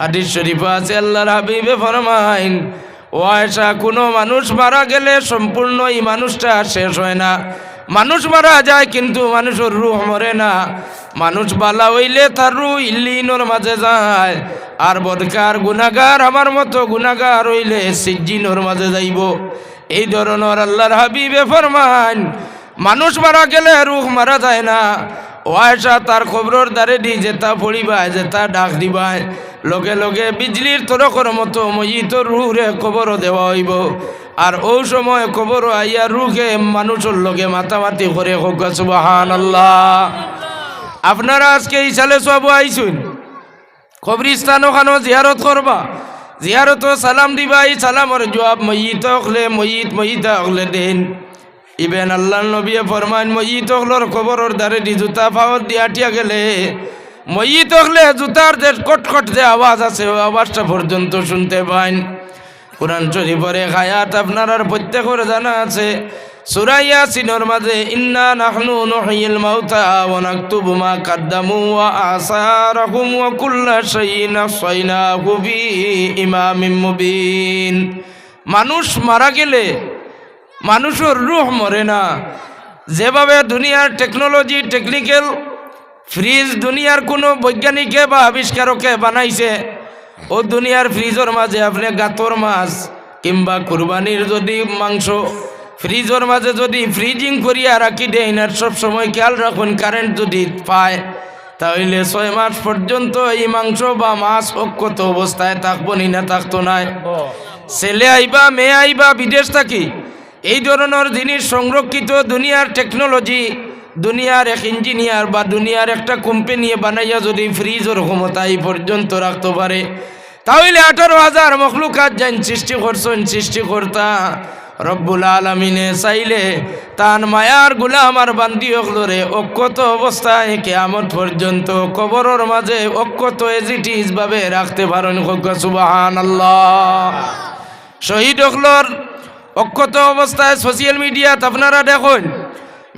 হাদিস শরীফে আছে আল্লাহর হাবিবে ফরমাইন, ও আয়েশা, কোনো মানুষ মারা গেলে সম্পূর্ণ এই মানুষটা শেষ হয় না। মানুষ মারা যায় কিন্তু মানুষের রূহ মরে না। মানুষ বালা হইলে তার রূহ ইল্লিনোর মাঝে যায়, আর বদকার গুনাহগার আমার মতো গুনাহগার হইলে সিজ্জিনোর মাঝে যাইব। এই ধরনের আল্লাহর হাবিবে ফরমান, মানুষ মারা গেলে রূহ মারা যায় না। ও আয়েশা, তার খবরের দ্বারে দি যেটা পড়িবায়, যেটা ডাক দিবায়, লগে লগে বিজলির তরকর মতো মইতর রুহরে কবর দেওয়া হইব। আর ওই সময় কবর আইয়া রুহে মানুষের লগে মাতামাতি করে হোক সুবহানাল্লাহ। আপনারা আজকে এই সালে সব আইসুন, কবরিস্তান ওখানে জিয়ারত করবা, জিয়ারত সালাম দিবা, এই সালামর জবাব মইত হলে মইত হলে দেন। ইবেন আল্লাহ নবী ফরমান, মইত হলর কবরের দ্বারে দি জুতা পাওয়ার দিয়া টিয়া গেলে মইত হলে জুতার যে কটকট যে আওয়াজ আছে ওই আওয়াজটা পর্যন্ত শুনতে পান। কুরআন শরীফের আয়াত আপনার প্রত্যেকের জানা আছে, সূরা ইয়াসিনের মাঝে, ইন্না নাহনু নুহয়িল মাউতা ওয়া নাকতুবু মা কদ্দামু ওয়া আসারহুম ওয়া কুল্লা শাইইন আহসাইনাহু ফি ইমামিম মুবিন। মানুষ মারা গেলে মানুষের রূহ মরে না। যেভাবে দুনিয়ার টেকনোলজি, টেকনিক্যাল ফ্রিজ দুনিয়ার কোনো বৈজ্ঞানিকে বা আবিষ্কারকে বানাইছে, ও দুনিয়ার ফ্রিজের মাঝে আপনি গাতর মাছ কিংবা কুরবানির যদি মাংস ফ্রিজের মাঝে যদি ফ্রিজিং করিয়া রাখি দেন, আর সবসময় খেয়াল রাখুন কারেন্ট যদি পায়, তাহলে 6 মাস পর্যন্ত এই মাংস বা মাছ অক্ষত অবস্থায় থাকবো নি না থাকতো নাই। ছেলে আইবা মেয়ে আইবা বিদেশ থাকি, এই ধরনের জিনিস সংরক্ষিত দুনিয়ার টেকনোলজি, দুনিয়ার এক ইঞ্জিনিয়ার বা দুনিয়ার একটা কোম্পানি বানাইয়া যদি ফ্রিজের ক্ষমতা এই পর্যন্ত রাখতে পারে, তাহলে 18,000 মখলুকাত যান সৃষ্টি করছেন সৃষ্টিকর্তা রব্বুল আলামিনে চাইলে তান মায়ার গুলাম আর বান্দি অকলরে অক্ষত অবস্থায় কিয়ামত পর্যন্ত কবরের মাঝে অক্ষত এজিটিস ভাবে রাখতে পারেন। সুবহানাল্লাহ। শহীদ অকলর অক্ষত অবস্থায় সোশ্যাল মিডিয়াত আপনারা দেখুন,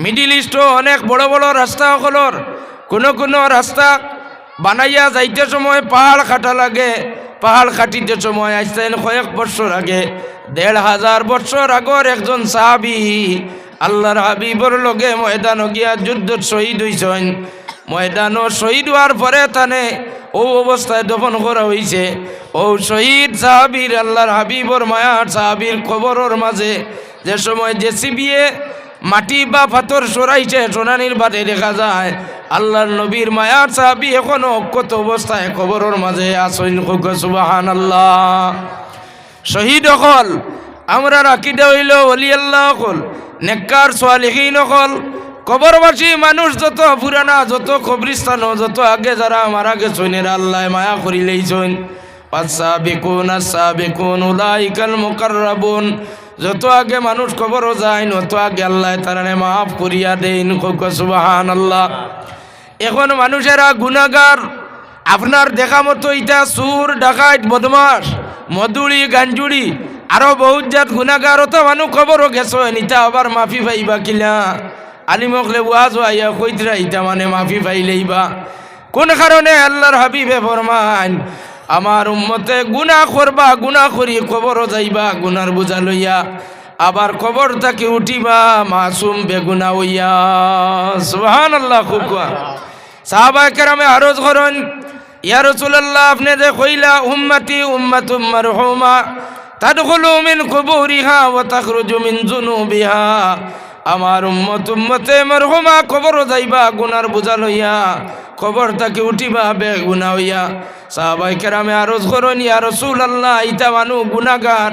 মিডিল ইস্টও অনেক বড় বড় রাস্তা অকলর কোনো রাস্তা বানাইয়া যাইতে সময় পাহাড় কাটা লাগে। পাহাড় কাটিতে সময় আসতেন কয়েক বছর আগে, 1,500 বছর আগর একজন সাহাবী আল্লাহর হাবিবর লগে ময়দান গিয়া যুদ্ধ শহীদ হইছেন। ময়দানও শহীদ হওয়ার পরে তানে ও অবস্থায় দফন করা হয়েছে। ও শহীদ সাহাবীর আল্লাহর হাবিবর মায়ার সাহাবীর কবরের মাঝে যে সময় জেসিবিয়ে মাটি বা পাথর সরাইছে, সোনানির বাটে দেখা যায় আল্লাহর নবীর মায়ার সাহাবী এখনো অক্ষত অবস্থায় কবরের মাঝে আসেন। সুবহানাল্লাহ। শহীদ হল আমরা রাকিদা হইল ওলি আল্লাহ হল, নেককার সালেহীন হল, কবরবাসী মানুষ যত পুরানা, যত কবরিস্তান, যত আগে যারা মারা গেছেন, আল্লাহ মায়া করিলেইছেন। আস-সাবিকুন আস-সাবিকুন উলাইকাল মুকাররাবুন। যত আগে মানুষ কবরও যায়, তত আগে আল্লাহ তারানে মাফ করিয়া দেন। সুবহানাল্লাহ। এখন মানুষেরা গুনাহগার, আপনার দেখা মতো ইটা সুর, ডাকাইত, বদমাস, মদুড়ি, গাঞ্জুড়ি, আরো বহুত জাত গুনাহগার তো মানুষ কবরও গেছেন, ইটা আবার মাফি পাইবা কিলা? আলিমকলে ওয়াজ আইয়া কইতরা ইটা মানে মাফি পাইলেইবা। কোন কারণে? আল্লাহর হাবিবে ফরমান, আমার উম্মতে গুনাহ করবা, গুনাহ করি কবরও যাইবা গুনার বোঝা লইয়া, আবার কবর থেকে উঠিবা মাসুম বেগুনা হইয়া। সুবহানাল্লাহ। খুব সাহাবায়ে কেরামে আরজ করেন, ইয়া রাসূলুল্লাহ, আপনি যে কইলা উম্মতি উম্মাতুম মারহুমা তাদখুলু মিন কুবুরিহা ওয়া তাখরুজু মিন যুনুবিহা, আমার উম্মতে মারহুমা কবরও যাইবা গুনার বোঝা লইয়া, কবর থেকে উঠিবা বেগুনা হইয়া। সাহাবায়ে কেরামে আরজ করেন, ইয়া রাসূলুল্লাহ, ইতা মানু গুনাহগার,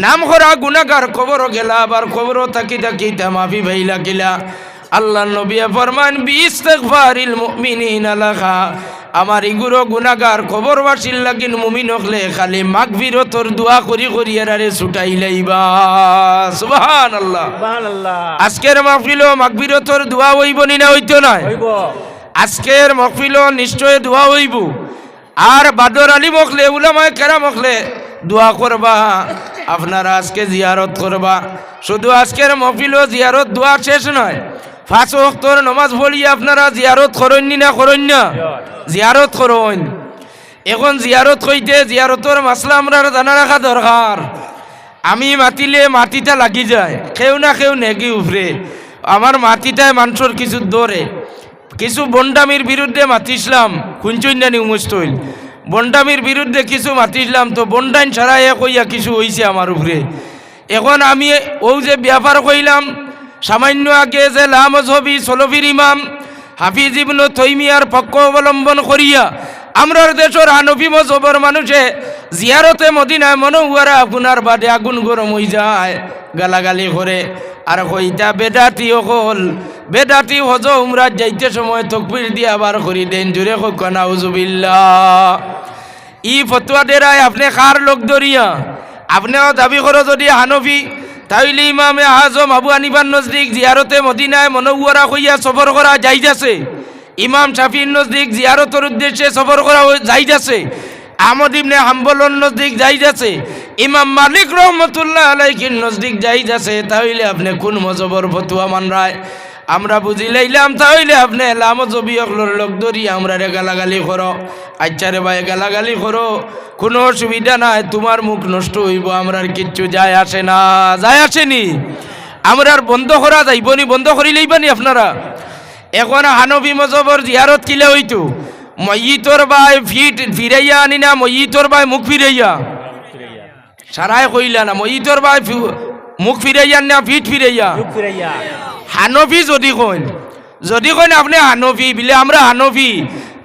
নাম করা গুনাহগার কবরও গেলা, আবার কবরও থাকি ইতা মাফি ভাইলা কিলা? আল্লাহ নবী ফরমান, বিইস্তিগফারিল মুমিনিনা লাহা, আমার ইগুরো গুনাহগার কবরবাসীর লাগিন মুমিন হকলে খালি মাগফিরতর দোয়া করি করি এরারে ছুটাইলাইবা। সুবহানাল্লাহ। সুবহানাল্লাহ। আজকের মাহফিলও মাগফিরতর দোয়া হইব নি না হইতো না? হইব। আজকের মাহফিলও নিশ্চয় দোয়া হইব। আর বাদর আলিম হকলে, উলামায়ে কেরাম হকলে দোয়া করবা, আপনারা আজকে জিয়ারত করবা। শুধু আজকের মাহফিলও জিয়ারত দোয়া শেষ নয়, 5 ওয়াক্তের নামাজ পড়িয়ে আপনারা জিয়ারত করেন না? করেন না? জিয়ারত করেন। এখন জিয়ারত হইতে জিয়ারতর মাসলা আমরা জানা রাখা দরকার। আমি মাতিলে মাটিটা লাগি যায়, কেউ না কেউ নেগি উফরে। আমার মাটিটায় মানুষের কিছু দৌড়ে, কিছু বন্ডামির বিরুদ্ধে মাতিসলাম, খুঁজইনানি মুস্তইল বন্ডামির বিরুদ্ধে কিছু মাতিসলাম, তো বন্ডাইন ছাড়াই কইয়া কিছু হইছে আমার উপরে। এখন আমি ও যে ব্যাপার কইলাম সামান্য আগে যে লামজহবি সলফির ইমাম হাফিজ ইবনে তাইমিয়ার পক্ষ অবলম্বন করিয়া আমরার দেশের হানফি মজহবের মানুষে জিয়ারতে মদিনায় মনোয়ারা আগুনার বাদে আগুন গরম হয়ে যায়, গালাগালি করে আর কইতা বেদাতি হল বেদাতি হজ উমরাত যাইতে সময় তকবির দিয়ে আবার করি দেন জুড়ে হোক নাউজুবিল্লাহ। ই ফতুয়া দেরায় আপনি কার লোক ধরিয়া আপনিও দাবি করো যদি হানফি, তাইলে ইমামে আজম আবু হানিফার নজদিক জিয়ারতে মদিনায় মনোয়ারা কইয়া সফর করা যাইতাছে, ইমাম শাফির নজদিক জিয়ারতের উদ্দেশ্যে সফর করা যাইতাছে, আহমদ ইবনে হাম্বলের নজদিক যাইতাছে, ইমাম মালিক রহমতুল্লাহ আলাইহির নজদিক যাইতাছে। তাহলে আপনি কোন মজহবের ফতুয়া মানরায় আমরা বুঝি লাইলাম। তাহলে আপনি লামজবি অকলর লোক ধরি আমরা রে গালাগালি করো। আচ্ছা রে ভাই গালাগালি করো, কোনো অসুবিধা নাই, তোমার মুখ নষ্ট হইব, আমরার কিচ্ছু যায় আসে না। যায় আসেনি আমরার বন্ধ করা যাইবনি, বন্ধ করি লইবানি আপনারা। এখন হানফি মজহবর জিয়ারত কিলে হইতো ময়িতর ভাই ফিট ফিরাইয়া আনি না, ময়িতর ভাই মুখ ফিরাইয়া সারাই কইলা না, ময়িতর ভাই মুখ ফিরাইয়া না ফিট ফিরাইয়া। হানফি যদি কইন আপনি হানফি বিলে আমরা হানফি,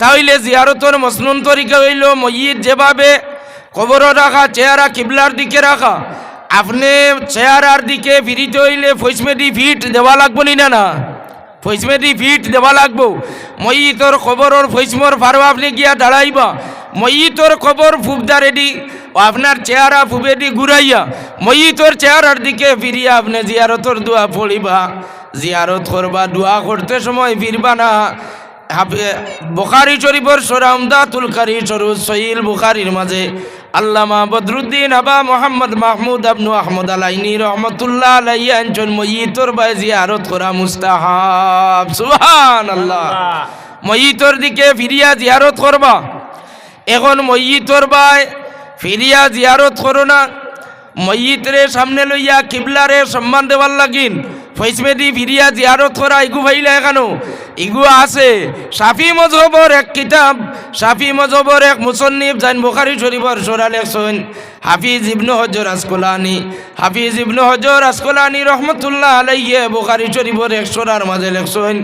তাহলে জিয়ারতর মসনুন তরিকা হইল ময়িত যেভাবে কবর রাখা, চেহারা কিবলার দিকে রাখা, আপনি চেহারার দিকে ফিরিতে হইলে ফৈসমেডি ফিট দেওয়া লাগবো নি না? ফৈসমেডি ফিট দেওয়া লাগবো। ময়িতর খবরের ফৈসমর ফারো আপনি গিয়া দাঁড়াইবা, ময়িতর খবর ফুবদা রেডি আপনার চেহারা ফুবেডি ঘুরাইয়া ময়িতর চেহারার দিকে ফিরিয়া আপনি জিয়ারতর দোয়া পড়িবা, জিয়ারত করবা। দোয়া করতে সময় ফিরবা না। বুখারী শরীফের সূরা উমদাতুল কারী শরীফ সহিহ বুখারীর মাঝে আল্লামা বদরুদ্দিন আবা মোহাম্মদ মাহমুদ আবনু আহমদ আলাইনি রহমতুল্লাহ আলাইহি আনছেন ময়িতর বাই জিয়ারত করা মুস্তাহাব। সুবহানাল্লাহ। ময়িতর দিকে ফিরিয়া জিয়ারত করবা। এখন ময়িতর বাই ফিরিয়া জিয়ারত করো না, ময়িতরে সামনে লইয়া কিবলারে সম্মান দেওয়ার লাগিন ফৈসমেদি ফিরিয়া জিয়ারত করা ইগু ভাইলা এখানো ইগু আছে। শাফি মজহবর এক কিতাব, শাফি মজহবর এক মুসন্নিফ জান বুখারী শরীফর সূরা লেখছেন হাফিজ ইবনে হজর আসকলানি। হাফিজ ইবনে হজর আসকলানি রহমতুল্লাহ আলাইহি বুখারী শরীফর এক সূরার মাঝে লেখছেন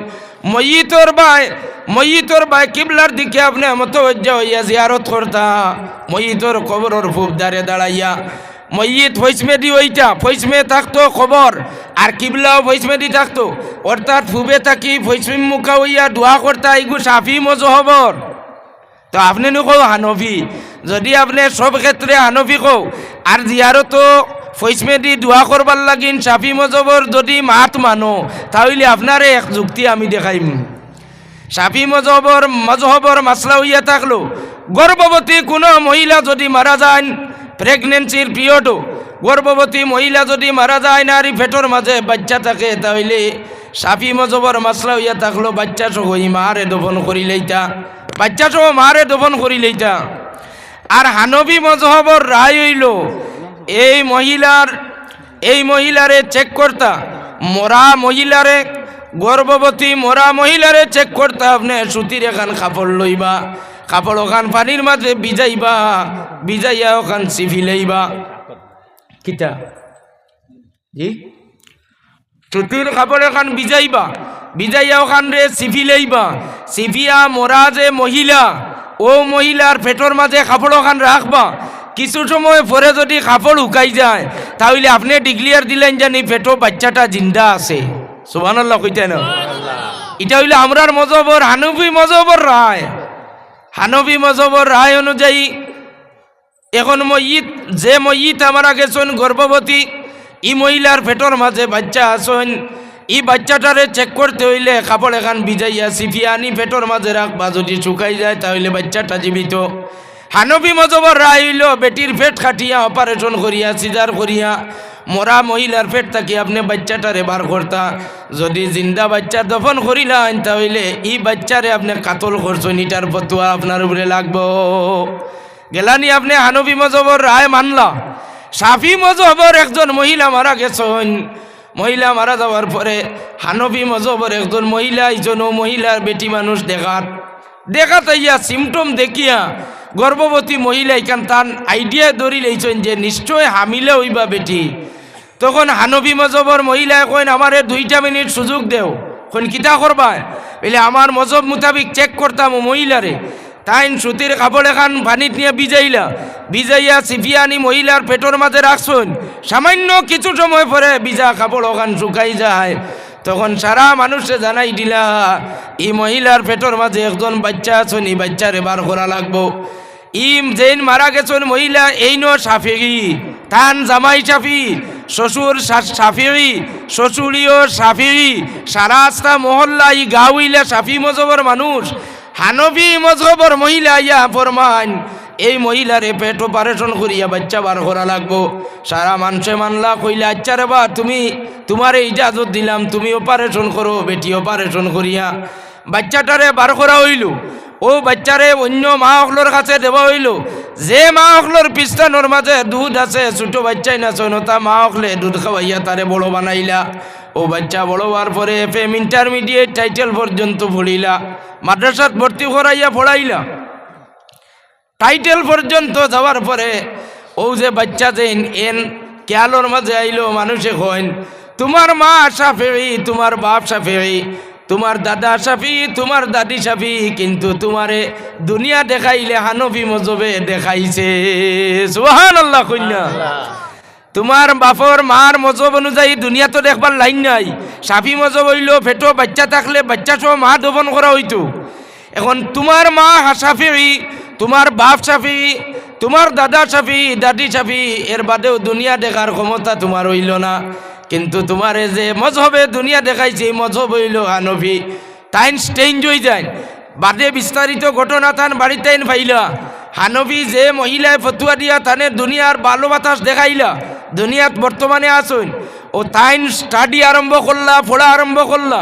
ময়িতর বাই কিবলার দিকে আপনি মতওয়াজ্জা হইয়া জিয়ারত করতা, ময়িতর কবরের ফুপ দাঁড়ে দাঁড়াইয়া। ময়িত ফৈসমেদি ওইটা ফৈসমে থাকতো খবর, আর কিবলাও ফৈসমেদি থাকতো, অর্থাৎ ফুবে থাকি ফৈসমিম মুখা হইয়া দোয়া করতা। এগু শাফি মজহবর। তো আপনি নকো হানফি, যদি আপনি সব ক্ষেত্রে হানফি কও আর জিয়ারত ফৈসমেদি দোয়া করবার লাগিন শাফি মজহবর যদি মাত মানো, তাহলে আপনারে এক যুক্তি আমি দেখাইম। শাফি মজহবর মাসলা হইয়া থাকলো গর্ভবতী কোনো মহিলা যদি মারা যায়, প্রেগনেন্সির পিরিয়ডও গর্ভবতী মহিলা যদি মারা যায়, নারী পেটের মাঝে বাচ্চা থাকে, তাহলে শাফি মজহবর মাসলা হইয়া থাকলো বাচ্চা সহ মারে দফন করি লইতা, বাচ্চা সহ মারে দফন করি লইতা। আর হানফি মজহবর রায় হইল এই মহিলারে চেক করতা, মরা মহিলারে গর্ভবতী মরা মহিলারে চেক করতা। আপনি সুতির এখান কাপড় লইবা, কাপড় ওখান পানির মাঝে ভিজাইয়া ওখান সিফি লইবা। কিতা জি সুতির কাপড় এখান ভিজাইয়া ওখান রে সিফি লইবা। সিফিয়া মরা যে মহিলা, ও মহিলার পেটের মাঝে কাপড় ওখান রাখবা। কিছু সময় পরে যদি কাপড় উকাই যায়, তাহলে আপনি ডিক্লিয়ার দিলেন জানি পেটো বাচ্চাটা জিন্দা আছে। সুবহানাল্লাহ কইতেন। এটা হইলে আমরার মজহবর হানফি মজহবর রায়। হানফি মজহবর রায় অনুযায়ী এখন ময়িত আমরা গেছেন গর্ভবতী, ই মহিলার পেটের মাঝে বাচ্চা আসেন, ই বাচ্চাটারে চেক করতে হইলে কাপড় এখান ভিজাইয়া সিফিয়া আনি পেটের মাঝে রাখবা। যদি শুকাই যায় তাহলে বাচ্চাটা জীবিত। হানফি মজহবর রায় হইল বেটির পেট কাটিয়া অপারেশন করিয়া সিজার করিয়া মরা মহিলার পেট থাকি আপনি বাচ্চাটারে বার করতা, যদি জিন্দা বাচ্চা দফন করিলেন তাহলে এই বাচ্চারে আপনি কাতল করছেন, এটার ফতোয়া আপনার উপরে লাগবো। গেলানি আপনি হানফি মজহবর রায় মানলা। শাফি মজহবর একজন মহিলা মারা গেছেন, মহিলা মারা যাওয়ার পরে হানফি মজহবর একজন মহিলা এইজন মহিলার বেটি মানুষ দেখাতাইয়া সিমটম দেখিয়া গর্ভবতী মহিলা এখান তার আইডিয়া ধরি লইছেন যে নিশ্চয় হামিলে হইবা বেটি। তখন হানফি মজহবর মহিলায় কইন আমারে 2 মিনিট সুযোগ দেও। কোন কিতা করবা? বলে আমার মজহব মোতাবিক চেক করতাম ও মহিলারে। তাইন সুতির কাপড় এখান পানিত নিয়ে ভিজাইয়া চিপিয়া আনি মহিলার পেটর মাঝে রাখছুন। সামান্য কিছু সময় পরে ভিজা কাপড় ওখান শুকাই যায়। তখন সারা মানুষে জানাই দিলা এই মহিলার পেটর মাঝে একজন বাচ্চা আছেন, এই বাচ্চারে বার করা লাগবো। যেন মারা গেছেন মহিলা এই শাফিঈ, তান জামাই শাফি, শ্বশুর শাফিঈ, শ্বশুরিও শাফিঈ, সারা আস্তা মহল্লা এই গাঁওইলা শাফি মজহবর মানুষ। হানফি মজহবর মহিলা ইয়া ফরমান এই মহিলারে পেট অপারেশন করিয়া বাচ্চা বার করা লাগবো। সারা মানুষে মানলা, কইলা আচ্ছা রে বা তুমি তোমার ইজাজত দিলাম, তুমি অপারেশন করো। বেটি অপারেশন করিয়া বাচ্চাটারে বার করা হইল। ও বাচ্চারে অন্য মা অকলোর কাছে দেওয়া হইল। যে মা অকলোর পিস্তানোর মাঝে দুধ আছে, ছোটো বাচ্চাই না তা মা অকলে দুধ খাওয়াইয়া তারে বড় বানাইলা। ও বাচ্চা বড় হওয়ার পরে FM ইন্টারমিডিয়েট টাইটেল পর্যন্ত পড়িলা, মাদ্রাসাত ভর্তি করাইয়া পড়াইলা। টাইটেল পর্যন্ত যাওয়ার পরে ও যে বাচ্চা যেন এন কেয়ালোর মাঝে আইলো, মানুষে কইন তোমার মা শাফিঈ, তোমার বাপ শাফিঈ, তোমার দাদা শাফি, তোমার দাদি শাফি, কিন্তু তোমারে দুনিয়া দেখাইলে হানফি মজহবে দেখাইছে। সুবহানাল্লাহ কইনা। তোমার বাপর মার মজহব অনুযায়ী দুনিয়া তো দেখবার লাইন নাই। শাফি মজহব হইল ফেটো বাচ্চা থাকলে বাচ্চা সহ মা দফন করা হইতো। এখন তোমার মা শাফিঈ, তোমার বাপ শাফি, তোমার দাদা শাফি, দাদি শাফি, এর বাদেও দুনিয়া দেখার ক্ষমতা তোমার হইল না। কিন্তু তোমার যে মজহবে দুনিয়া দেখাইছে মজহব হইল হানফি। তাইন স্টেঞ্জ হয়ে যায়। বাদে বিস্তারিত ঘটনা তান বাড়িতে পাইলা। হানফি যে মহিলায় ফতুয়া দিয়া তানের দুনিয়ার ভালো বাতাস দেখাইলা, দুনিয়াত বর্তমানে আসুন। ও তাইন স্টাডি আরম্ভ করলা, পড়া আরম্ভ করলা।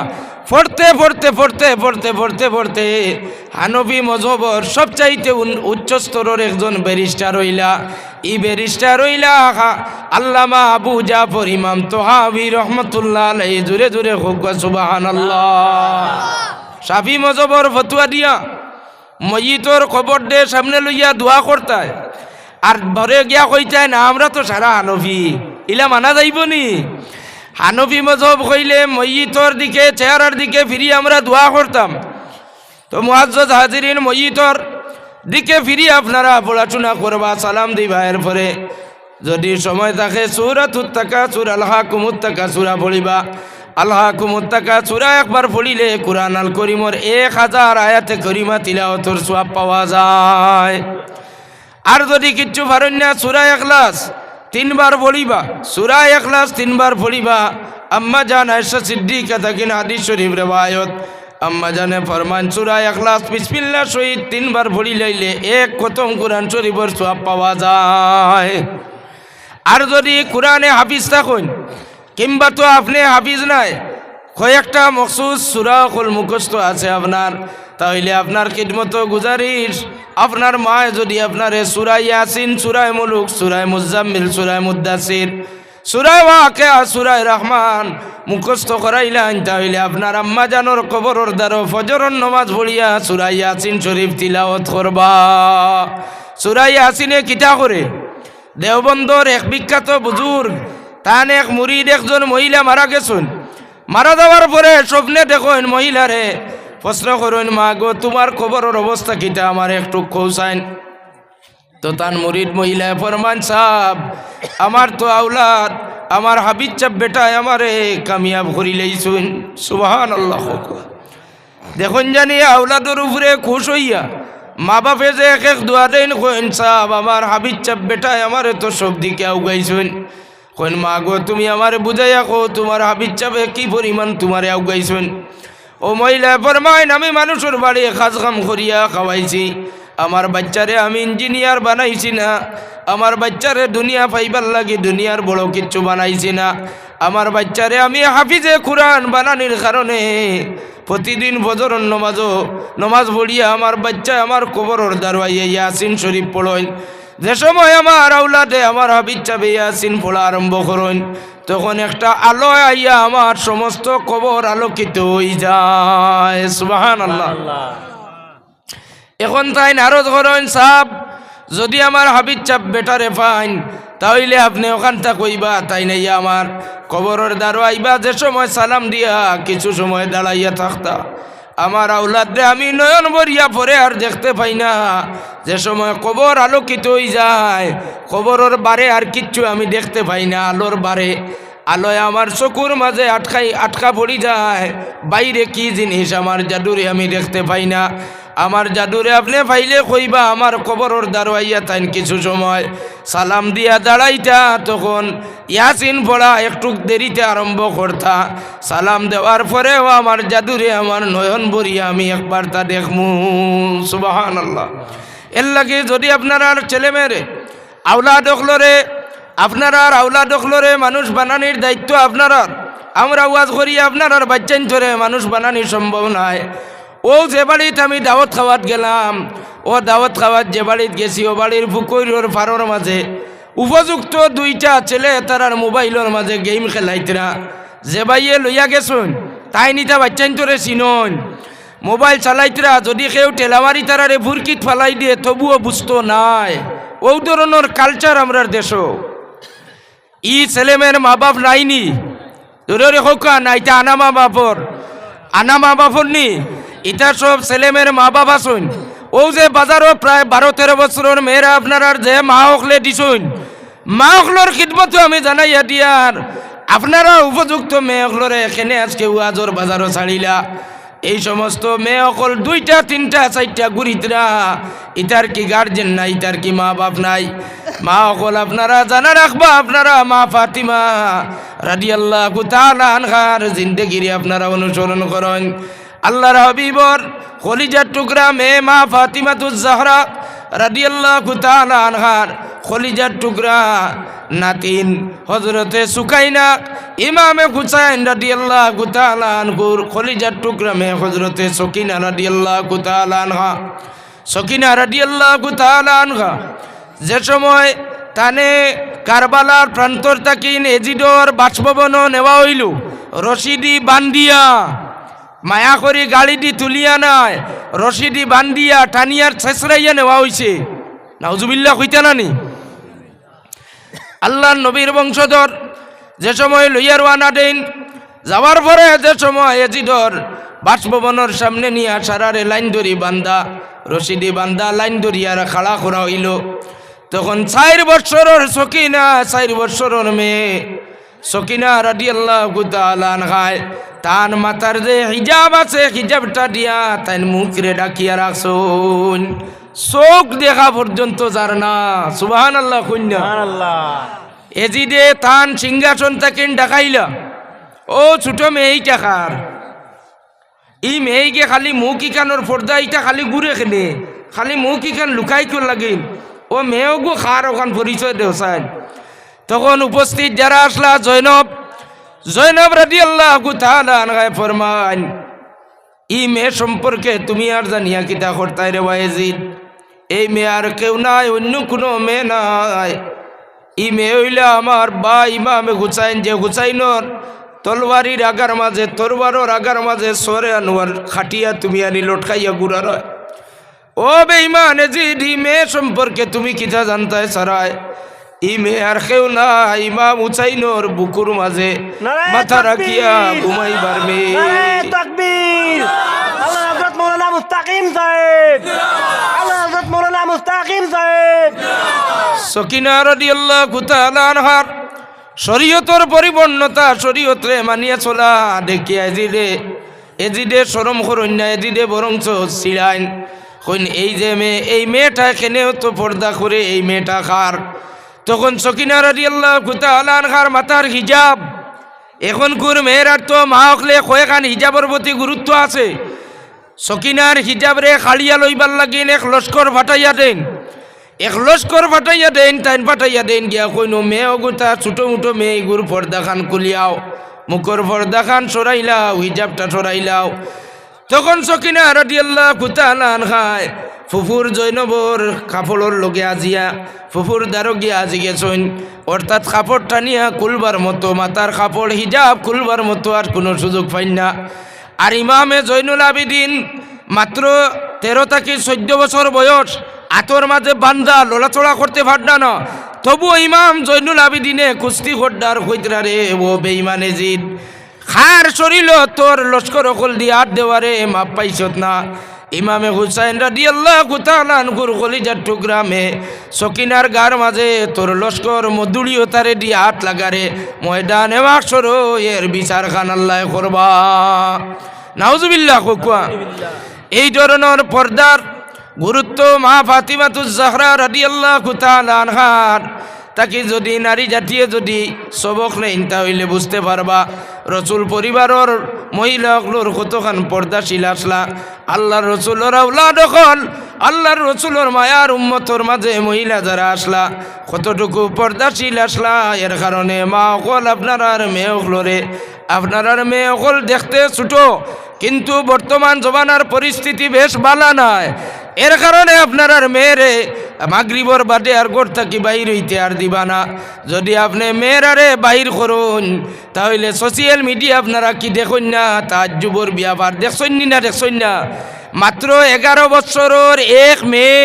পড়তে পড়তে পড়তে পড়তে পড়তে পড়তে হানফি মজহবর সবচাইতে উচ্চ স্তরের একজন ব্যারিস্টার হইলা। এই ব্যারিস্টার হইলা আল্লামা আবু জাফর ইমাম তোহাবি রহমতুল্লাহ আলাইহি। জোরে জোরে হোক সুবহানাল্লাহ। শাফি মজহবর ফতুয়া দিয়া ময়িতর খবর দে সামনে লইয়া দোয়া করতায়, আর ঘরে গিয়া কইতায় না আমরা তো সারা হানফি, ইলা মানা যাইব নি? হানফি মজহব কইলে ময়িতর দিকে চেহারার দিকে ফিরি আমরা দোয়া করতাম। তো মুআজ্জাজ হাজিরিন, ময়িতর দিকে ফিরি আপনারা পড়াশোনা করবা, সালাম দিবা। এরপরে যদি সময় থাকে সূরাতুত তাকাসুর, আলহাকুমুত তাকাসুর পড়িবা। আলহাকুমুত তাকাসুর একবার পড়িলে কুরআন আল করিমর 1000 আয়াতে করিমা তিলাওয়াতের সওয়াব পাওয়া যায়। আর যদি কিচ্ছু পারেন না সূরা ইখলাস 3 বার পড়িবা, সূরা ইখলাস 3 বার পড়িবা। আম্মা জান আয়েশা সিদ্দিকা থেকে হাদিস শরীফ রওয়ায়াত, আম্মা জানে ফরমান সূরা ইখলাস বিসমিল্লাহ শহীদ 3 বার পড়ি লইলে 1 খতম কুরআন শরীফের সওয়াব পাওয়া যায়। আর যদি কুরআনে হাফিজ থাকুন, কিংবা তো আপনি হাফিজ নাই, কয়েকটা মখসুস সূরা কুল মুখস্থ আছে আপনার, তাহলে আপনার খিদমত গুজারিশ আপনার মা যদি আপনারে সূরা ইয়াসিন, সূরা মুলুক, সূরা মুজাম্মিল, সূরা মুদ্দাসির, সূরা ওয়াকিয়া, সূরা রহমান মুখস্থ করাইলেন, তাহলে আপনার আম্মা জানোর কবরের দ্বারা ফজরের নামাজ পড়িয়া সূরা ইয়াসিন শরীফ তিলাওয়াত করবা। সূরা ইয়াসিনে কিতা করে? দেওবন্দর এক বিখ্যাত বুজুর্গ তান এক মুরিদ একজন মহিলা মারা গেছেন। মারা যাওয়ার পরে স্বপ্নে দেখেন মহিলারে, প্রশ্ন করেন মা গো তোমার খবরের অবস্থা কিটা আমার একটু কৌসাইন। তো তান মুরিদ মহিলায় ফরমান সাহেব আমার তো আওলাদ, আমার হাবিজ চাপ বেটায় আমারে কামিয়াব করি লইছুন। সুবহানাল্লাহ। দেখুন জানি আওলাদের উপরে খুশ হইয়া মা বাপে যে এক এক দোয়া দেন, কইন সাহেব আমার হাবিজ চাপ বেটায় আমারে তো সব দিকে আউগাইছুন। কইন মা গো তুমি আমারে বুঝাইয়া কো তোমার হাবিজ চাপে কি পরিমাণ তোমারে আউগাইছুন। ও মহিলা ফরমাইন আমি মানুষের বাড়ি কাজ কাম করিয়া খাওয়াইছি, আমার বাচ্চারে আমি ইঞ্জিনিয়ার বানাইছি না, আমার বাচ্চারে দুনিয়া পাইবার লাগি দুনিয়ার বড় কিচ্ছু বানাইছি না। আমার বাচ্চারে আমি হাফিজে কুরআন বানানির কারণে প্রতিদিন ফজরের নমাজ পড়িয়া আমার বাচ্চা আমার কবরের দারওয়াইয়া ইয়াসিন শরীফ পড়েন। যে সময় আমার আওলাদে আমার হাবিজ চাবে ইয়াসিন পড়া আরম্ভ করেন, তখন একটা আলো আইয়া আমার সমস্ত কবর আলোকিত হয়ে যায়। সুবহানাল্লাহ। এখন তাই নারদ করেন, সাপ যদি আমার হাবিজ চাপ বেটারে পাইন তাইলে আপনি ওখানটা কইবা, তাই নাই আমার কবরের দ্বারা আইবা। যে সময় সালাম দিয়া কিছু সময় দাঁড়াইয়া থাকতা, আমার আওলাদে আমি নয়ন ভরিয়া পরে আর দেখতে পাই না। যে সময় কবর আলোকিত হয়ে যায়, কবরের বারে আর কিচ্ছু আমি দেখতে পাই না। আলোর বারে আলোয় আমার চকুর মাঝে আটকা পড়ি যায়। বাইরে কি জিনিস আমার জাদুরে আমি দেখতে পাই না। আমার জাদুরে আপনি পাইলে কইবা, আমার কবরের দারওয়াইয়া তাইন কিছু সময় সালাম দিয়া দাঁড়াইতা, তখন ইয়াসিন পড়া একটু দেরিতে আরম্ভ করতা। সালাম দেওয়ার পরেও আমার জাদুরে আমার নয়ন ভরিয়া আমি একবার তা দেখমু। সুবহানাল্লাহ। এর লাগে যদি আপনারা ছেলেমেয়েরে আওলাদ হলরে আওলাদ হলরে মানুষ বানানির দায়িত্ব আপনারা। আমরা ওয়াজ করি আপনার বাচ্চান ধরে মানুষ বানানি সম্ভব নয়। ও যে বাড়িতে আমি দাওয়াত খাওয়াত গেলাম, ও দাওয়াত খাওয়াত যে বাড়িতে গেছি, ও বাড়ির পুকুরের পাড়ের মাঝে উপযুক্ত দুইটা ছেলে তারার মোবাইলের মাঝে গেম খেলাইতরা। যে বাইয়ে লইয়া গেছুন তাই নিতা বাচ্চান তোরে চিনন, মোবাইল চালাইতরা। যদি কেউ টেলামারি তারারে ভুরকিত ফালাই দিয়ে তবুও বুঝতো নাই। ও ধরনের কালচার আমরার দেশও। ই ছেলেমেয়ের মা বাপ নাইনি, তোরে হোকা না, এটা আনা মা বাপর নি। এটা সব ছেলেমেয়ের মা বাপ আসুন। ও যে বাজারও প্রায় 12-13 বছরের মেয়েরা আপনার যে মা হকলে দিছুন, মা হকলর খিদমতো আমি জানাইয়া দিয়ার। আপনারা উপযুক্ত মেয়ে হকলরে এখানে আজকে ওয়াজর বাজারও ছাড়িলা। এই সমস্ত মেয়ে অকল 2টা 3টা 4টা ঘুরিতরা, ইতার কি গার্জেন নাই, ইতার কি মা বাপ নাই। মা অকল আপনারা জানা রাখবা, আপনারা মা ফাতিমা রাদিয়াল্লাহু তাআলা আনহার জিন্দেগিরি আপনারা অনুসরণ করেন। আল্লাহর হাবিবর খলিজার টুকরা মেয়ে মা ফাতিমাতুজ জাহরা রাদিয়াল্লাহু তাআলা আনহার খলিজার টুকরা নাতিন হযরতে সুকাইনা ইমামে হুসাইন রাদিয়াল্লাহু তাআলা আনহুর খলিজার টুকরা মেয়ে হযরতে সকিনা রাদিয়াল্লাহু তাআলা আনহা। সকিনা রাদিয়াল্লাহু তাআলা আনহা যে সময় তানে কারবালার প্রান্তর তাকিন এজিডর বাসভবন নেওয়া হইল, রশিদি বান্দিয়া মায়া করি গাড়িটি তুলিয়া নাই, রশিদি বান্দিয়া টানিয়ার ছেসরাইয়া নেওয়া হয়েছে। নাউজুবিল্লাহ কইতা নানি। আল্লাহর নবীর বংশধর যে সময় লইয়া রওনা দেন, যাওয়ার পরে যে সময় এজিডর বাসভবনের সামনে নিয়ে সারারে লাইন ধরি বান্দা, রশিদি বান্দা লাইন ধরিয়া খাড়া করা হইল। তখন 4 বৎসরের সকিনা, 4 বৎসরের মেয়ে সকিনা রাদিয়াল্লাহু তাআলা আনহা তান মাথার যে হিজাব আছে হিজাবটা দিয়া তাই মুখরে ডাকিয়া রাখছুন, চোখ দেখা পর্যন্ত যার না। সুবহানাল্লাহ কইনা। এজিদে তান সিংহাসন তাকে ডাকাইলা, ও ছোট মেয়ে টাকার ই মেয়েকে খালি মুখ ইকানোর পর্দা ইটা খালি ঘুরে খেলে খালি মুখ ইকান লুকাই করে লাগিল। ও মেয়েও গো খার ওখান পরিচয় দেওসান। তখন উপস্থিত যারা আসলা জৈনব রাদিয়াল্লাহু তাআলা আনহা ফরমান, ই মেয়ে সম্পর্কে তুমি আর জানিয়া কিতা করতাই রে ওয়াজিদ? এই মেয়ে আর কেউ নাই, অন্য কোনো মেয়ে নাই। ই মেয়ে হইলে আমার বা ইমামে হুসাইন, যে হুসাইনর তলবারির আগার মাঝে তরবারর আগার মাঝে সরে আনোয়ার খাটিয়া তুমি আনি লটকাইয়া গুড়ার। ও বেঈমান এজিদ, ই মেয়ে সম্পর্কে তুমি কিতা জানতাই সারায়? ই মেয়ে আর কেউ না, ইমাম হুসাইনর বুকুর মাঝে মাথা রাখিয়া ঘুমাইবার মেয়ে। তাকবীর! আল্লাহ হযরত মাওলানা মুস্তাকিম সাহেব, আল্লাহ হযরত মাওলানা মুস্তাকিম সাহেব। সকিনা রাদিয়াল্লাহু তাআলা আনহার শরীয়তের পরিপূর্ণতা, শরীয়তে মানিয়া চলা দেখিয়া এজিদে শরম করুন না, এজিদে বরঞ্চ চিড়াইন কইন, এই যে মেয়ে, এই মেয়েটা কেনেও তো পর্দা করে, এই মেয়েটা খার। তখন সকিনা রাদিয়াল্লাহু তাআলা আনহার মাথার হিজাব, এখনকার মেয়েরার তো মা হকলে কয়েকখান হিজাবের প্রতি গুরুত্ব আছে। সকিনার হিজাব রে খালিয়া লইবার লাগিন এক লস্কর ফাটাইয়া দেন। এক লস্কর ফাটাইয়া দেন টাইন ফাটাইয়া দেন গিয়া কইনো মেয়ে অগুতা ছোটো মুটো মেয়ে গুর পর্দা খান কুলিয়াও মুখর পর্দা খান সরাইলাও হিজাবটা সরাইলাও। তখন সকিনা রাদিয়াল্লাহু তাআলা আনহায় ফুফুর জৈনবর কাপড়ের লগে আজিয়া ফুফুর দ্বারো গিয়া আজি গেছেন, অর্থাৎ কাপড় টানিয়া খুলবার মতো মাথার কাপড় হিজাব খুলবার মতো আর কোনো সুযোগ পাই না। আর ইমামে জৈনুল আবিদিন মাত্র 13 থেকে 14 বছর বয়স, আতর মাঝে বান্ধা লড়াচড়া করতে পারডা না, তবুও ইমাম জৈনুল আবিদিনে কুস্তি খোদ্দার হইতরা রে ও বেঈমানে জিদ খার শরীর তোর লস্কর অকল দিয়ে হাত দেওয়ারে মাপ পাইছত না। ইমামে হুসাইন রাদিয়াল্লাহু তাআলা আনহুর কলিজার টুকরা মে সকিনার গার মাঝে তোর লস্কর মধুড়িও তারে দিয়ে হাত লাগারে ময়দানে মাহশর এর বিচার খান আল্লাহ করবা। নাউজুবিল্লাহ কোকুয়া। এই ধরনের পর্দার গুরুত্ব মা ফাতিমাতুজ জাহরা রাদিয়াল্লাহু তাআলা আনহার তাকে যদি নারী জাতীয় যদি সবক নেই তাহলে বুঝতে পারবা রসুল পরিবারের মহিলাগুলোর কতখান পর্দাশীল আসলা। আল্লাহর রসুলের আওলাদ হল আল্লাহর রসুলের মায়ার উম্মতর মাঝে মহিলা যারা আসলা কতটুকু পর্দাশীল আসলা। এর কারণে মা অকল আপনার মেয়ে অকলরে আপনার মেয়ে অকল দেখতে ছোটো, কিন্তু বর্তমান জমানার পরিস্থিতি বেশ বালা নয়। এর কারণে আপনার মেয়েরে মাগরিবর বাদে আর ঘর থাকি বাইর হইতে আর দিবা না। যদি আপনি মেয়েরারে বাইর করুন তাহলে সোশিয়াল মিডিয়া আপনারা কি দেখুন না তাজ্জুবর বিয়াবার দেখছেন না দেখছেন না। মাত্র 11 বছরের এক মেয়ে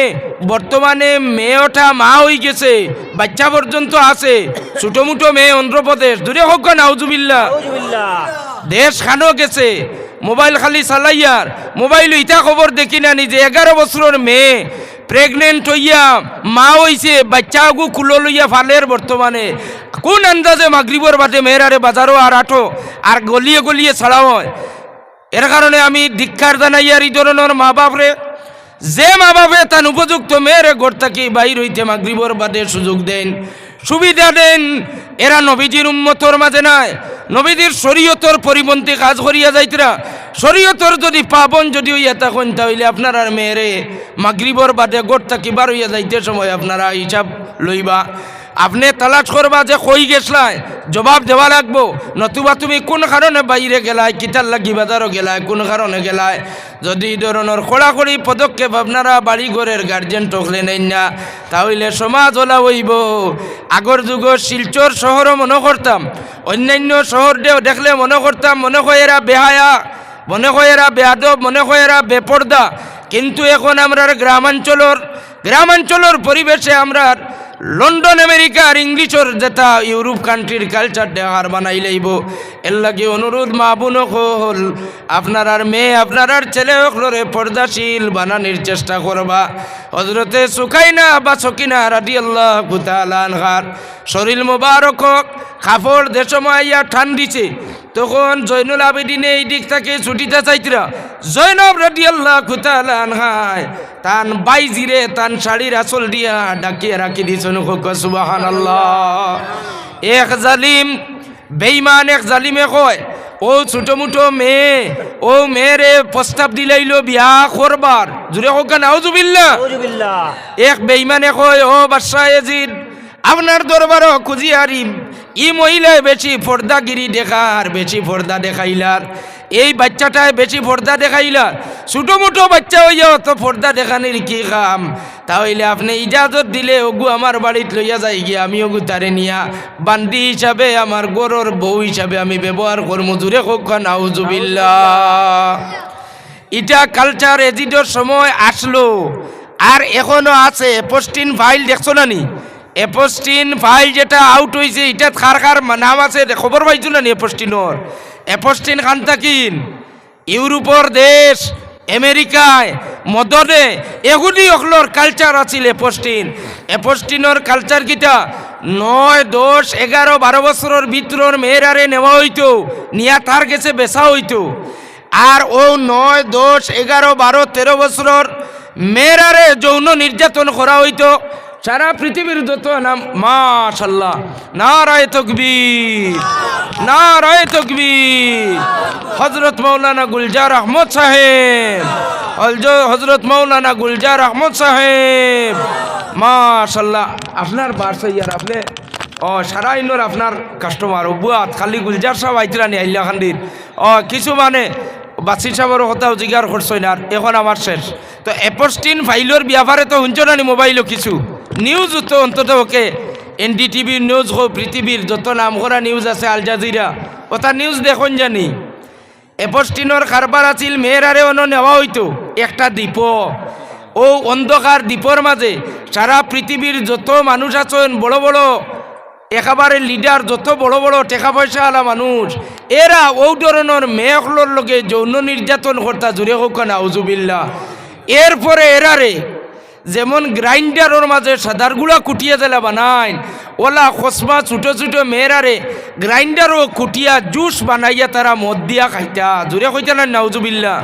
বর্তমানে মেয়ে ওঠা মা হয়ে গেছে, বাচ্চা পর্যন্ত আছে, ছোটো মুটো মেয়ে অন্ধ্রপ্রদেশ দূরে হোক না নাউজুবিল্লাহ দেশ খানো গেছে। মোবাইল খালি চালাইয়ার মোবাইল ইটা খবর দেখি না নিজে 11 বছরের মেয়ে প্রেগনেন্ট হইয়া মা হইছে, বাচ্চাগু কুলো লইয়া ফালের বর্তমানে কোন আন্দাজে মাগরিবর বাদে মেয়েরারে বাজারও আর আঠো আর গলিয়ে গলিয়ে ছাড়াও হয়। এর কারণে আমি ধিক্কার জানাই আর এই ধরনের মা বাপরে, যে মা বাপে তার উপযুক্ত মেয়েরে ঘর থাকি বাইর হইতে মাগরিবর বাদে সুযোগ দেন সুবিধা দেন, এরা নবীজির উম্মতর মাঝে নাই, নবীজির শরীয়তর পরিপন্থী কাজ করিয়া যাইতরা। শরীয়তর যদি পাবন যদি হইয়া তখন তাহলে আপনার আর মেয়েরে মাগরিবর বাদে ঘর থাকি বার হইয়া যাইতে সময় আপনারা হিসাব লইবা। আপনি তালাশ করবা যে কই গেছলাই জবাব দেওয়া লাগবো, নতুবা তুমি কোন কারণে বাইরে গেলাই কিতার লাগি বাজারও গেলাই কোন কারণে গেলাই। যদি ধরনের খোলাখড়ি পদক্ষেপ আপনারা বাড়ি ঘরের গার্জেন টকলে নেন না তাহলে সমাজ ওলা হইব। আগর যুগের শিলচর শহরও মনে করতাম, অন্যান্য শহর দেখলে মনে করতাম মনে হয় এরা বেহায়া, মনে হয় এরা বেয়াদব, মনে হয় এরা বেপর্দা। কিন্তু এখন আমরা গ্রামাঞ্চলের পরিবেশে আমরা লন্ডন আমেরিকা আর ইংলিশর যেটা ইউরোপ কান্ট্রির কালচার দেখার বানাই লইব। এর লাগে অনুরোধ মা বোন হল আপনার আর মেয়ে আপনার আর ছেলে হলরে পর্দাশীল বানানোর চেষ্টা করবা। হজরতে সুকাইনা বা সকিনা রাদিয়াল্লাহু তাআলা আনহার শরীর মোবারক কাপড় দেশময় ইয়া ঠান দিছে, তখন জৈনুল আবেদিনে এই দিক থেকে ছুটিতে চাইতরা জৈনব রাদিয়াল্লাহু তাআলা আনহায় তান বাইজিরে তান শাড়ির আঁচল দিয়া ডাকিয়ে রাখি দিয়েছেন। সুবহানাল্লাহ। এক জালিম বেঈমান এক জালিমে কয় ও ছোটো মুটো মেয়ে ও মেয়েরে প্রস্তাব দিলাইল বিয়া করবার, জুড়ে হোক নাউজুবিল্লাহ। এক বেঈমানে কয় ও বাদশাহ ইয়াজিদ আপনার দরবারও খুঁজি হারিম ই মহিলায় বেশি পর্দাগিরি দেখার বেশি পর্দা দেখাইলার, এই বাচ্চাটায় বেশি পর্দা দেখাইলার, ছোটো মোটো বাচ্চা হইয়া অত পর্দা দেখানির কি কাম? তাহলে আপনি ইজাজত দিলে ওগু আমার বাড়িতে লইয়া যাই গিয়া আমি ওগু তারে নিয়া বান্দি হিসাবে আমার গরর বউ হিসাবে আমি ব্যবহার করবো। জুড়ে হোক নাউজুবিল্লাহ। এটা কালচার এজিডর সময় আসলো আর এখনো আছে। পোস্টিন ফাইল দেখছো না নি? এপস্টিন ফাইল যেটা আউট হয়েছে এটা কার কার নাম আছে খবর পাইছো না নি? এপস্টিনর এপস্টিন খান থাকিন ইউরোপর দেশ আমেরিকায় মদনে এগুলি অকলর কালচার আছিল। এপস্টিনর কালচার কিটা 9, 10, 11, 12 বছরের ভিতরের মেয়েরারে নেওয়া হইতো, নিয়া তার কাছে বেচা হইতো। আর ও 9, 10, 11, 12, 13 বছরের মেয়েরারে যৌন নির্যাতন করা হইতো, সারা পৃথিবীর যত নাম মাশাআল্লাহ নারায়ে তাকবীর নারায়ে তাকবীর হযরত মাওলানা গুলজার আহমদ সাহেব হযরত মাওলানা গুলজার আহমদ সাহেব মাশাআল্লাহ আপনার বারসাইয়ার আপনি ও সারা ইনোর আপনার কাস্টমার বুয়াত খালি গুলজার সাহেব আইতরানি আইলা খান্দির ও কিছু মানে বাসির সাহেবের কথাও জিজ্ঞার করছই না এখন আমার শেষ তো অ্যাপস্টিন ফাইলর ব্যাপারে তো শুনছ না মোবাইলও কিছু নিউজ তো অন্তত ওকে NDTV নিউজ হোক পৃথিবীর যত নাম করা নিউজ আছে আল জাজিরা ওটা নিউজ দেখুন জানি অ্যাপস্টিনের কারবার আছিল মেয়েরারে অন্য নেওয়া হইতো একটা দ্বীপ ও অন্ধকার দ্বীপর মাঝে সারা পৃথিবীর যত মানুষ আছেন বড় বড় একেবারে লিডার যত বড় বড় টাকা পয়সা আলা মানুষ এরা ও ধরনের মেয়েগুলোর লগে যৌন নির্যাতন করতা জুড়ে হোক না আউজুবিল্লাহ এরপরে এরারে যেমন গ্রাইন্ডারের মাঝে সাদারগুলা কুটিয়া দিলা বানাইন ওলা খসমা ছোটো ছোটো মেয়েরারে গ্রাইন্ডারও কুটিয়া জুস বানাইয়া তারা মদ দিয়া খাইতা জুড়ে কইতা না নাউজুবিল্লাহ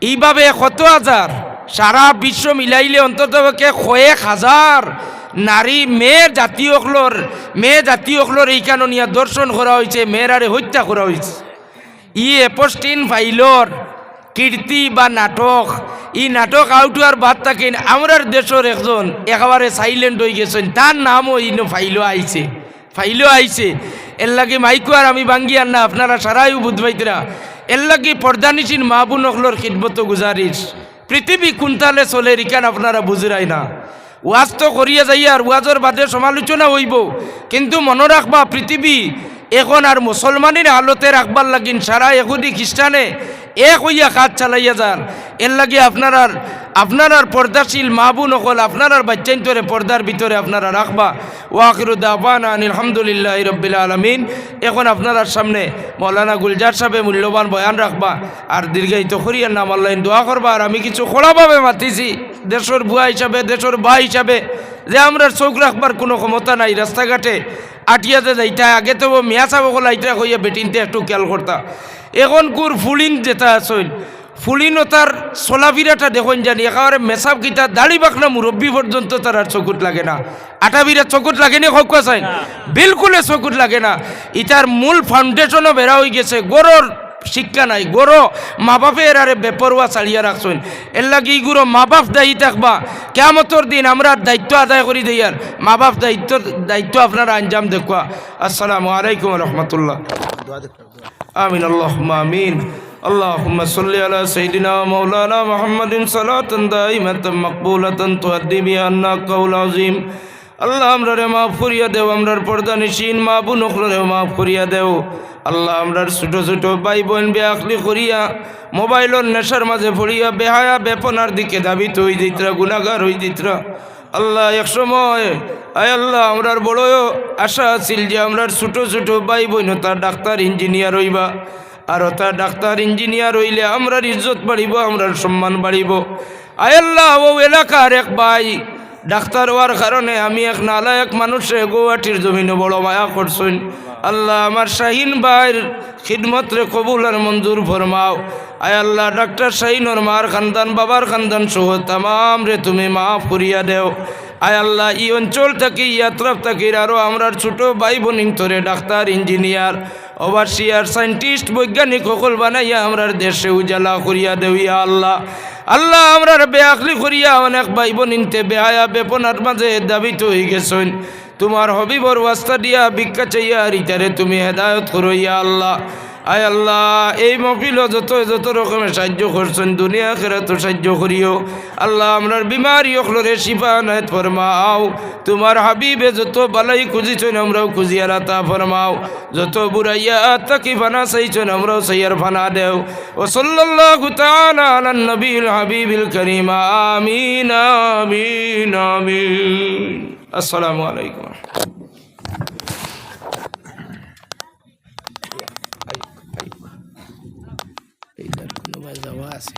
এইভাবে কত হাজার সারা বিশ্ব মিলাইলে অন্তত কয়েক হাজার নারী মেয়ে জাতীয়গুলোর এইখানে নিয়ে দর্শন করা হয়েছে মেয়েরারে হত্যা করা হয়েছে অ্যাপস্টিন ফাইলর কীর্তি বা নাটক এই নাটক আউটুয়ার বাদ থাকেন আমরার দেশের একজন একেবারে সাইলেন্ট হয়ে গেছেন তার নামও ইনো ফাইলও আইছে এর লাগে মাইকু আর আমি বাঙ্গিয়ার না আপনারা সারাইও বুধবাইতরা এর লাগে পর্দানিসীন মা বোনগুলোর খিদমত গুজারিস পৃথিবী কোনতালে চলে রিখান আপনারা বুঝরাই না ওয়াজ তো করিয়া যাই আর ওয়াজের বাদে সমালোচনা হইব কিন্তু মনে রাখবা পৃথিবী এখন আর মুসলমানের হালতে রাখবার লাগিন সারা এহুদি খ্রিস্টানে এক হইয়া কাজ চালাইয়া যান এর লাগে আপনার পর্দাশীল মা বোন হল আপনার বাচ্চাইন্তরে পর্দার ভিতরে আপনারা রাখবা ওয়াখিরু দাওয়ানা আলহামদুলিল্লাহি রাব্বিল আলামিন এখন আপনার সামনে মৌলানা গুলজার সাহেব মূল্যবান বয়ান রাখবা আর দীর্ঘায়িত করিয়ার নাম আল্লাহ দোয়া করবা আর আমি কিছু খোলাভাবে মাতিছি দেশের বুয়া হিসাবে দেশের ভাই হিসাবে যে আমরা চোখ রাখবার কোনো ক্ষমতা নাই রাস্তাঘাটে আটিয়াতে যাইতা আগে তো মিয়া সাহেব হল আইটা হইয়া বেটিনতে একটু খেয়াল করতা এখন কুর ফুলিন যেটা আসইন ফুলিনও তার সোলাভিরাটা দেখুন জানি একেবারে মেসাব গীতা দাড়ি বাকনা মুরব্বী পর্যন্ত তার আর চকুট লাগে না আটাবিরা চকুট লাগে না হোক চাই বিলকুলে চকুট লাগে না ইটার মূল ফাউন্ডেশনও বেড়া হয়ে গেছে গরুর শিক্ষা নাই গরো মা বাপে এরারে বেপরোয়া চালিয়ে রাখছেন এর লাগে ইগুলো মা বাপ দায়ী থাকবা কেমতর দিন আমরা দায়িত্ব আদায় করি দিয়ার মা বাপ দায়িত্ব আপনারা আঞ্জাম দেখবা আসসালামু আলাইকুম রহমতুল্লাহ আমিন আল্লাহুম্মা আমিন اللهم صل على سيدنا مولانا محمد صلاة دائمة مقبولة تؤدي بها عنا قول عظيم আল্লাহ আমরারে মাফ করিয়া দেও আমরার পর্দা নিশিন মা বোন ওগুলোরে মাফ করিয়া দেও আল্লাহ আমরার ছোট ছোট ভাই বোন বেআকলি করিয়া মোবাইলের নেশার মাঝে পড়িয়া বেহায়া বেপনার দিকে দাবিত হই দিতরা গুনাহগার হই দিতরা আল্লাহ এক সময় আয় আল্লাহ আমরার বড় আশা আছিল যে আমরার ছোট ছোট ভাই বোন তার ডাক্তার ইঞ্জিনিয়ার হইবা আর তার ডাক্তার ইঞ্জিনিয়ার হইলে আমরার ইজ্জত বাড়িব আমরার সম্মান বাড়িব আয় আল্লাহ ও এলাকার এক ভাই ডাক্তার হওয়ার কারণে আমি এক নালায়ক মানুষে গৌহাটির জমিনে বড় মায়া করছেন আল্লাহ আমার শাহিন ভাইয়ের খিদমতরে কবুল আর মঞ্জুর ফরমাও আয় আল্লাহ ডাক্তার শাহিনর মার খানদান বাবার খানদান সহ তামাম রে তুমি মাফ করিয়া দেও আয় আল্লাহ এই অঞ্চল থেকে ইয়াত্রাফ থাকি আরও আমরার ছোট ভাই বোনিং তোরে ডাক্তার ইঞ্জিনিয়ার ওভারসিয়ার সায়েন্টিস্ট বৈজ্ঞানিক সকল বানাইয়া আমরার দেশে উজালা করিয়া দেও ইয়া আল্লাহ আল্লাহ আমরার বেআকলি করিয়া অনেক ভাই বোনিনতে বেহায়া বেপনার মাঝে দাবিত হয়ে গেছেন তোমার হবিবর ওয়াস্তা দিয়া ভিক্ষা চাইয়া রিতারে তুমি হেদায়ত করো ইয়া আল্লাহ আয় আল্লাহ এই মহফিল যত রকমের সাহায্য করছেন দুনিয়া আখিরাত সাহায্য করিও আল্লাহ আমরার বিমারি অখলরে শিফা নায়ত ফরমাও তোমার হাবিবে যত বালাই খুঁজিছেন আমরাও খুঁজিয়ার আতা ফরমাও যত বুড়াইয়া তাকি ফানা চাইছেন আমরাও সাইয়ার ফানা দেও ও সাল্লাল্লাহু তাআলা আলা নবীল হাবিবিল করিম আমিন আমিন আমিন আসসালামু আলাইকুম এইটার কোনো যাওয়া আছে